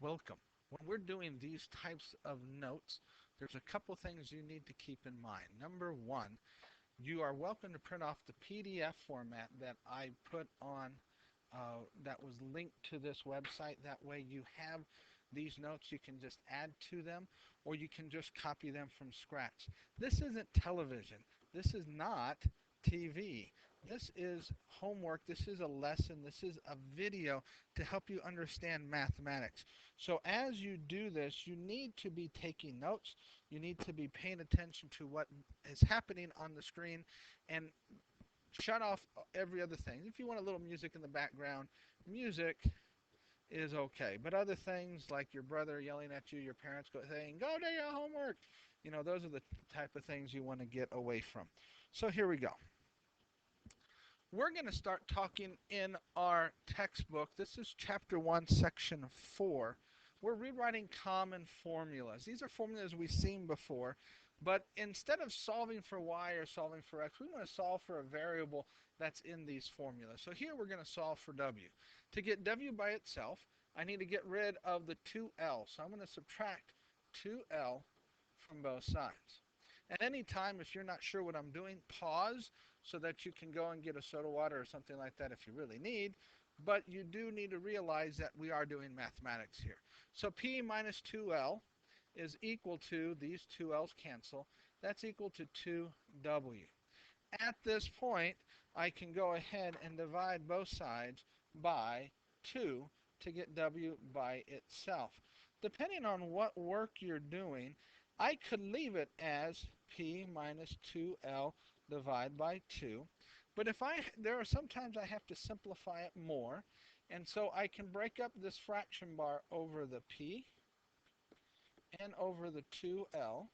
Welcome. When we're doing these types of notes, there's a couple things you need to keep in mind. Number one, you are welcome to print off the PDF format that I put on that was linked to this website. That way you have these notes, you can just add to them, or you can just copy them from scratch. This isn't television. This is not TV. This is homework. This is a lesson. This is a video to help you understand mathematics. So as you do this, you need to be taking notes. You need to be paying attention to what is happening on the screen and shut off every other thing. If you want a little music in the background, music is okay. But other things like your brother yelling at you, your parents saying, go do your homework, those are the type of things you want to get away from. So here we go. We're going to start talking in our textbook. This is chapter 1, section 4. We're rewriting common formulas. These are formulas we've seen before, but instead of solving for y or solving for x, we want to solve for a variable that's in these formulas. So here we're going to solve for w. To get w by itself, I need to get rid of the 2l. So I'm going to subtract 2l from both sides. At any time, if you're not sure what I'm doing, pause so that you can go and get a soda water or something like that if you really need. But you do need to realize that we are doing mathematics here. So p minus 2l is equal to, these 2l's cancel, that's equal to 2w. At this point, I can go ahead and divide both sides by 2 to get w by itself. Depending on what work you're doing, I could leave it as p minus 2l divided by 2. But there are sometimes I have to simplify it more. And so I can break up this fraction bar over the p and over the 2l.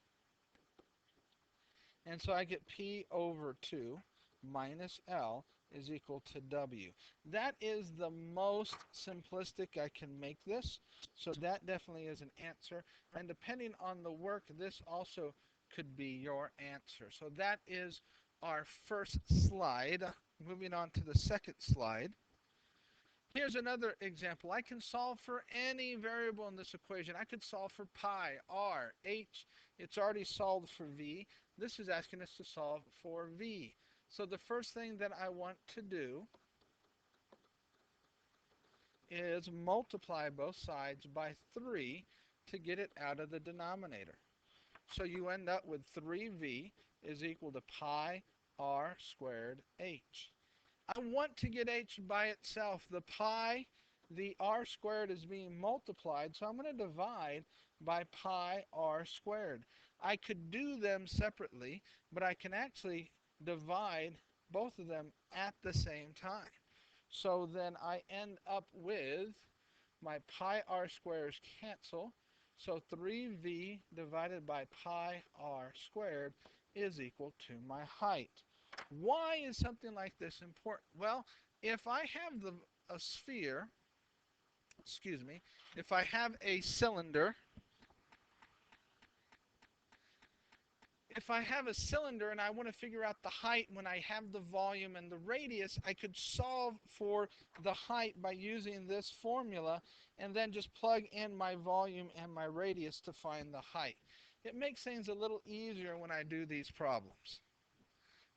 And so I get p over 2 minus l is equal to w. That is the most simplistic I can make this. So that definitely is an answer. And depending on the work, this also could be your answer. So that is our first slide. Moving on to the second slide. Here's another example. I can solve for any variable in this equation. I could solve for pi, r, h. It's already solved for v. This is asking us to solve for v. So the first thing that I want to do is multiply both sides by 3 to get it out of the denominator. So you end up with 3v is equal to pi r squared h. I want to get h by itself. The r squared is being multiplied, so I'm going to divide by pi r squared. I could do them separately, but I can actually divide both of them at the same time. So then I end up with my pi r squares cancel. So 3v divided by pi r squared is equal to my height. Why is something like this important? Well, if I have a sphere, excuse me, if I have a cylinder, and I want to figure out the height when I have the volume and the radius, I could solve for the height by using this formula and then just plug in my volume and my radius to find the height. It makes things a little easier when I do these problems.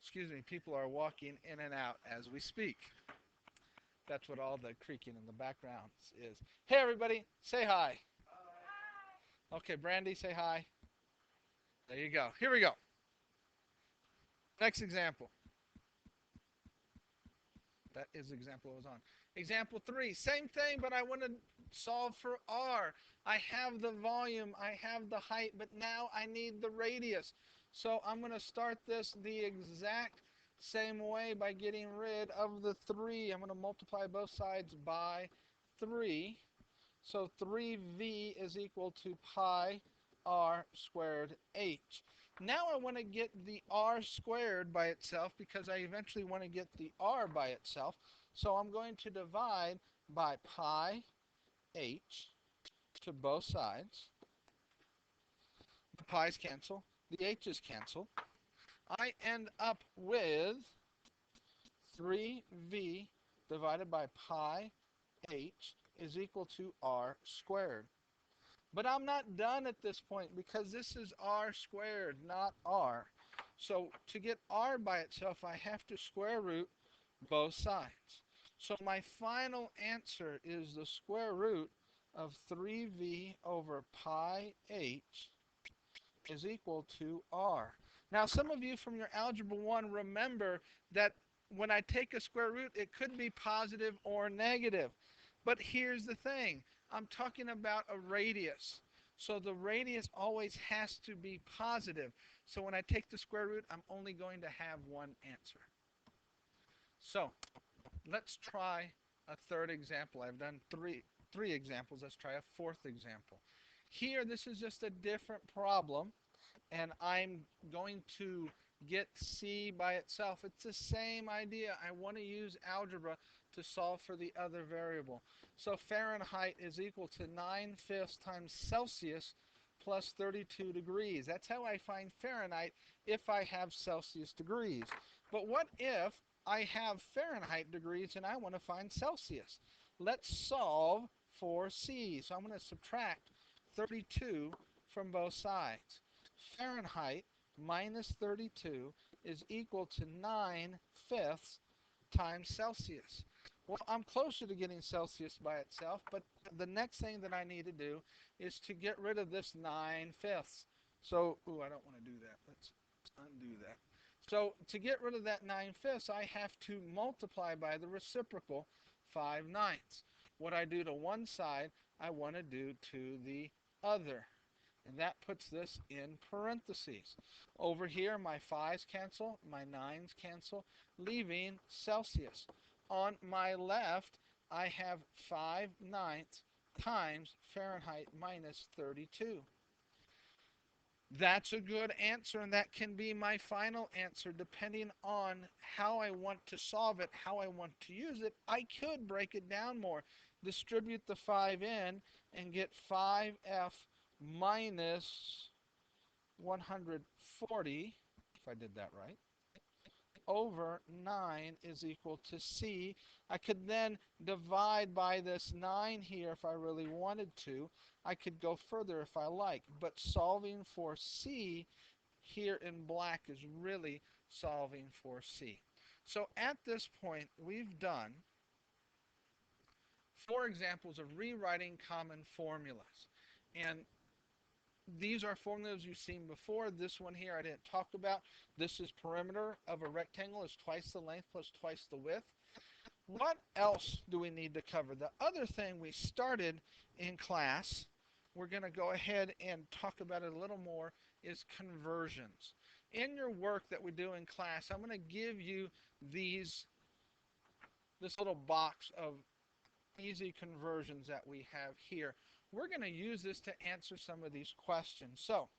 Excuse me, people are walking in and out as we speak. That's what all the creaking in the background is. Hey, everybody, say hi. Okay, Brandy, say hi. There you go. Here we go. Next example. That is the example I was on. Example 3, same thing, but I want to solve for r. I have the volume, I have the height, but now I need the radius. So I'm going to start this the exact same way by getting rid of the 3. I'm going to multiply both sides by 3. So 3v is equal to pi r squared h. Now I want to get the r squared by itself because I eventually want to get the r by itself. So I'm going to divide by pi h to both sides. The pi's cancel. The h's cancel. I end up with 3v divided by pi h is equal to r squared. But I'm not done at this point because this is r squared, not r. So to get r by itself, I have to square root both sides. So my final answer is the square root of 3v over pi h is equal to r. Now, some of you from your Algebra 1 remember that when I take a square root, it could be positive or negative. But here's the thing. I'm talking about a radius. So the radius always has to be positive. So when I take the square root, I'm only going to have one answer. So let's try a third example. I've done three examples. Let's try a fourth example. Here, this is just a different problem, and I'm going to get c by itself. It's the same idea. I want to use algebra to solve for the other variable. So Fahrenheit is equal to 9/5 times Celsius plus 32 degrees. That's how I find Fahrenheit if I have Celsius degrees. But what if I have Fahrenheit degrees and I want to find Celsius? Let's solve for c. So I'm going to subtract 32 from both sides. Fahrenheit minus 32 is equal to 9/5 times Celsius. Well, I'm closer to getting Celsius by itself, but the next thing that I need to do is to get rid of this 9/5. So, I don't want to do that. Let's undo that. So, to get rid of that 9/5, I have to multiply by the reciprocal 5/9. What I do to one side, I want to do to the other. And that puts this in parentheses. Over here, my 5's cancel, my 9's cancel, leaving Celsius. On my left, I have 5/9 times Fahrenheit minus 32. That's a good answer, and that can be my final answer depending on how I want to solve it, how I want to use it. I could break it down more, distribute the 5 in, and get 5f minus 140, if I did that right, over 9 is equal to c. I could then divide by this 9 here if I really wanted to. I could go further if I like, but solving for c here in black is really solving for c. So at this point, we've done 4 examples of rewriting common formulas. And these are formulas you've seen before. This one here I didn't talk about. This is perimeter of a rectangle is twice the length plus twice the width. What else do we need to cover? The other thing we started in class, we're going to go ahead and talk about it a little more, is conversions. In your work that we do in class, I'm going to give you this little box of easy conversions that we have here. We're going to use this to answer some of these questions. So,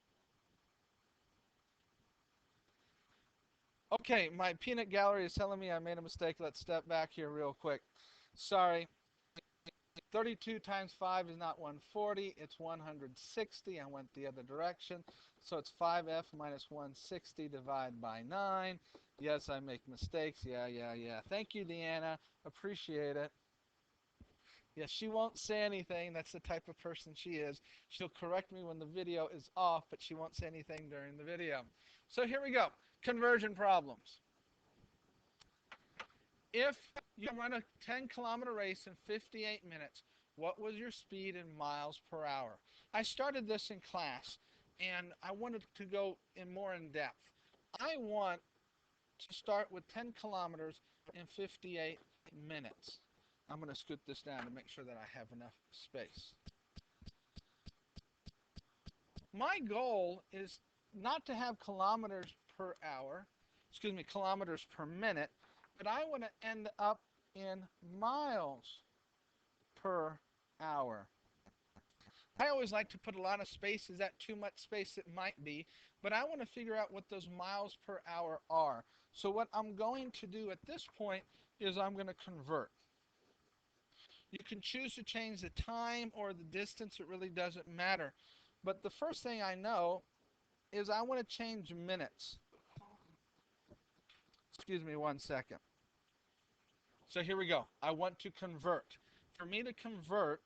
okay, my peanut gallery is telling me I made a mistake. Let's step back here real quick. Sorry. 32 times 5 is not 140, it's 160. I went the other direction. So it's 5f minus 160 divided by 9. Yes, I make mistakes. Yeah. Thank you, Deanna. Appreciate it. Yes, she won't say anything. That's the type of person she is. She'll correct me when the video is off, but she won't say anything during the video. So here we go. Conversion problems. If you run a 10-kilometer race in 58 minutes, what was your speed in miles per hour? I started this in class, and I wanted to go more in depth. I want to start with 10 kilometers in 58 minutes. I'm going to scoot this down to make sure that I have enough space. My goal is not to have kilometers per hour, kilometers per minute, but I want to end up in miles per hour. I always like to put a lot of space. Is that too much space? It might be. But I want to figure out what those miles per hour are. So what I'm going to do at this point is I'm going to convert. You can choose to change the time or the distance. It really doesn't matter. But the first thing I know is I want to change minutes. Excuse me one second. So here we go. I want to convert For me to convert,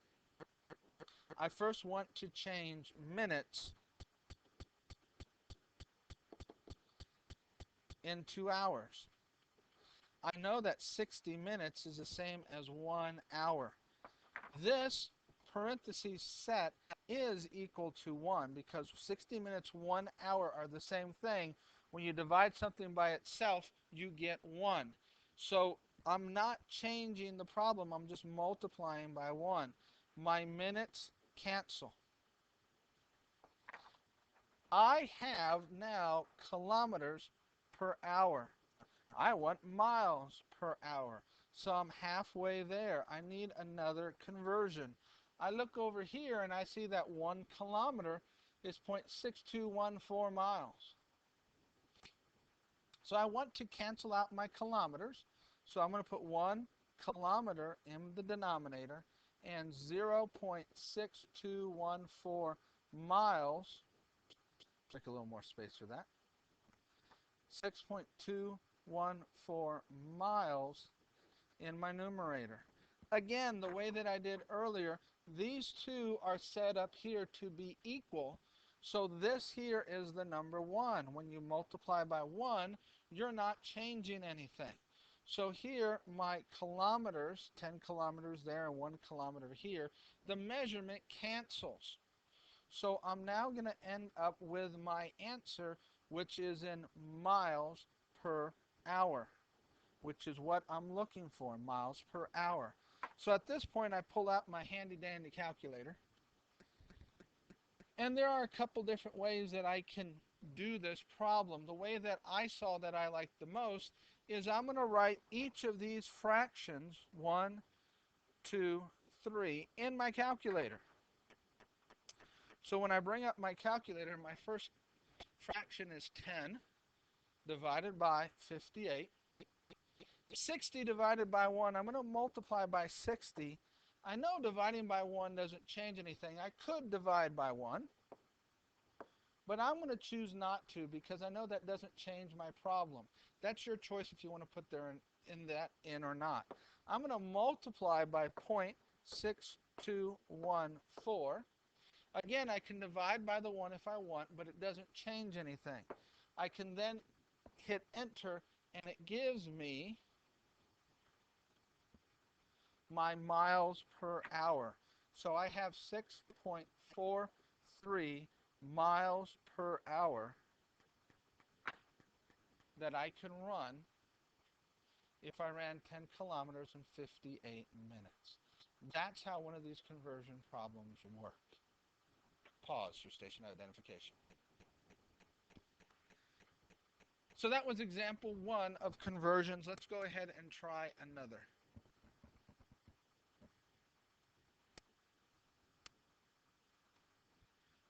I first want to change minutes into hours. I know that 60 minutes is the same as 1 hour. This parentheses set is equal to 1 because 60 minutes, 1 hour are the same thing. When you divide something by itself, you get 1. So I'm not changing the problem, I'm just multiplying by 1. My minutes cancel. I have now kilometers per hour. I want miles per hour. So I'm halfway there. I need another conversion. I look over here and I see that 1 kilometer is 0.6214 miles. So I want to cancel out my kilometers. So I'm going to put 1 kilometer in the denominator and 0.6214 miles. Make a little more space for that. 6.214 miles in my numerator. Again, the way that I did earlier, these two are set up here to be equal. So this here is the number 1. When you multiply by 1, you're not changing anything. So here, my kilometers, 10 kilometers there and 1 kilometer here, the measurement cancels. So I'm now going to end up with my answer, which is in miles per hour, which is what I'm looking for, miles per hour. So at this point, I pull out my handy-dandy calculator. And there are a couple different ways that I can do this problem. The way that I saw that I like the most is I'm going to write each of these fractions, 1, 2, 3, in my calculator. So when I bring up my calculator, my first fraction is 10 divided by 58. 60 divided by 1, I'm going to multiply by 60. I know dividing by 1 doesn't change anything. I could divide by 1, but I'm going to choose not to because I know that doesn't change my problem. That's your choice if you want to put there in or not. I'm going to multiply by 0.6214. Again, I can divide by the 1 if I want, but it doesn't change anything. I can then hit enter, and it gives me my miles per hour. So I have 6.43 miles per hour that I can run if I ran 10 kilometers in 58 minutes. That's how one of these conversion problems work. Pause for station identification. So that was example 1 of conversions. Let's go ahead and try another.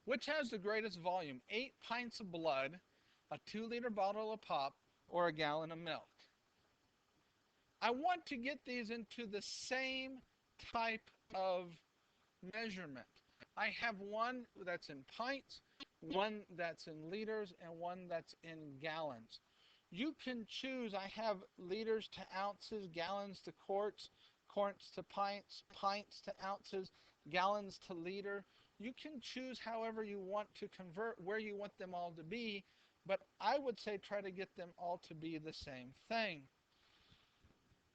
Which has the greatest volume? 8 pints of blood, a 2-liter bottle of pop, or a gallon of milk? I want to get these into the same type of measurement. I have one that's in pints, one that's in liters, and one that's in gallons. You can choose. I have liters to ounces, gallons to quarts, quarts to pints, pints to ounces, gallons to liter. You can choose however you want to convert, where you want them all to be, but I would say try to get them all to be the same thing.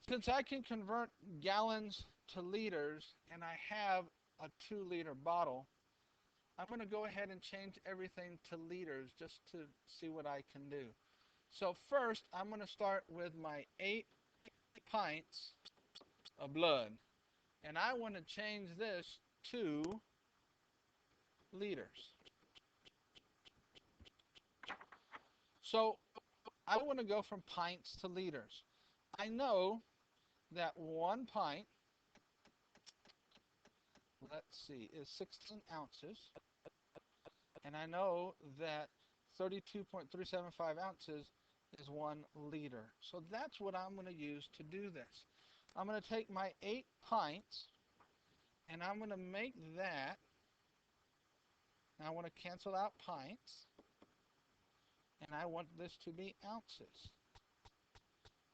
Since I can convert gallons to liters and I have a 2-liter bottle, I'm going to go ahead and change everything to liters just to see what I can do. So first, I'm going to start with my 8 pints of blood. And I want to change this to liters. So I want to go from pints to liters. I know that 1 pint, let's see, is 16 ounces. And I know that 32.375 ounces is 1 liter. So that's what I'm going to use to do this. I'm going to take my 8 pints and I'm going to make that. Now I want to cancel out pints and I want this to be ounces.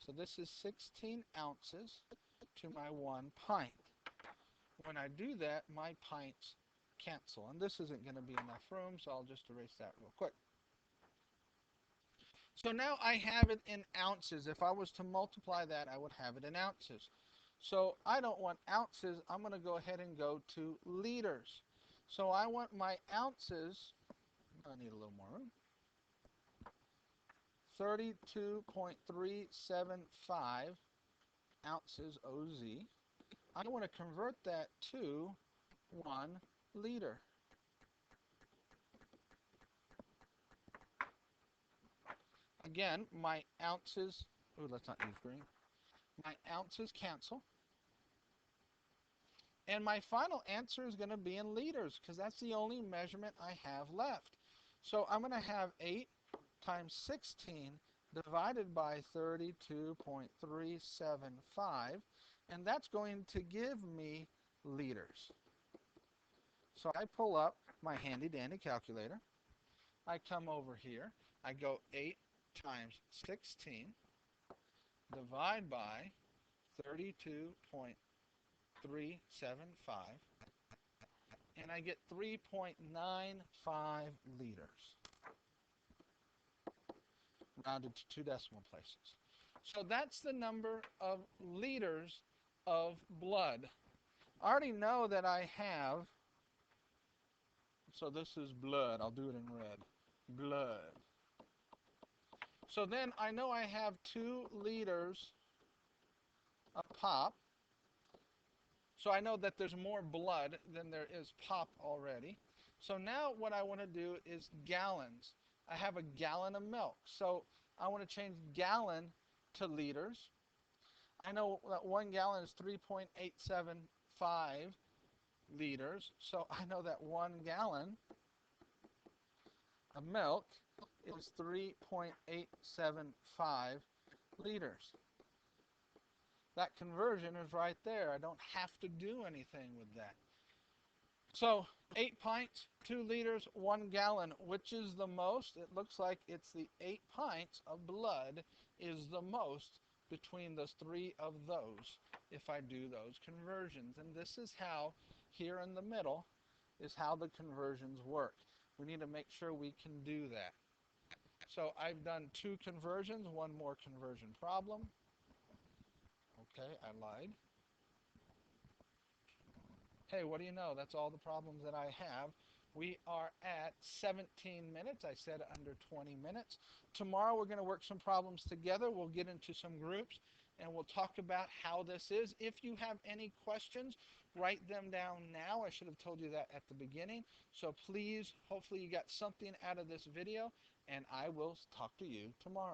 So this is 16 ounces to my 1 pint. When I do that, my pints cancel. And this isn't going to be enough room, so I'll just erase that real quick. So now I have it in ounces. If I was to multiply that, I would have it in ounces. So I don't want ounces. I'm going to go ahead and go to liters. So I want my ounces, I need a little more room, 32.375 ounces OZ. I want to convert that to 1 liter. Again, my ounces, oh, let's not use green. My ounces cancel. And my final answer is going to be in liters because that's the only measurement I have left. So I'm going to have 8 times 16 divided by 32.375, and that's going to give me liters. So I pull up my handy dandy calculator. I come over here. I go 8 times 16 divide by 32.375, and I get 3.95 liters, rounded to 2 decimal places. So that's the number of liters of blood. I already know that I have, so this is blood. I'll do it in red. Blood. So then I know I have 2 liters of pop. So I know that there's more blood than there is pop already. So now what I want to do is gallons. I have a gallon of milk. So I want to change gallon to liters. I know that 1 gallon is 3.875 liters. So I know that 1 gallon of milk is 3.875 liters. That conversion is right there. I don't have to do anything with that. So 8 pints, 2 liters, 1 gallon. Which is the most? It looks like it's the 8 pints of blood is the most between those 3 of those if I do those conversions. And this is how, here in the middle, is how the conversions work. We need to make sure we can do that. So I've done 2 conversions, 1 more conversion problem. Okay, I lied. Hey, what do you know? That's all the problems that I have. We are at 17 minutes. I said under 20 minutes. Tomorrow we're going to work some problems together. We'll get into some groups and we'll talk about how this is. If you have any questions, write them down now. I should have told you that at the beginning. So please, hopefully you got something out of this video, and I will talk to you tomorrow.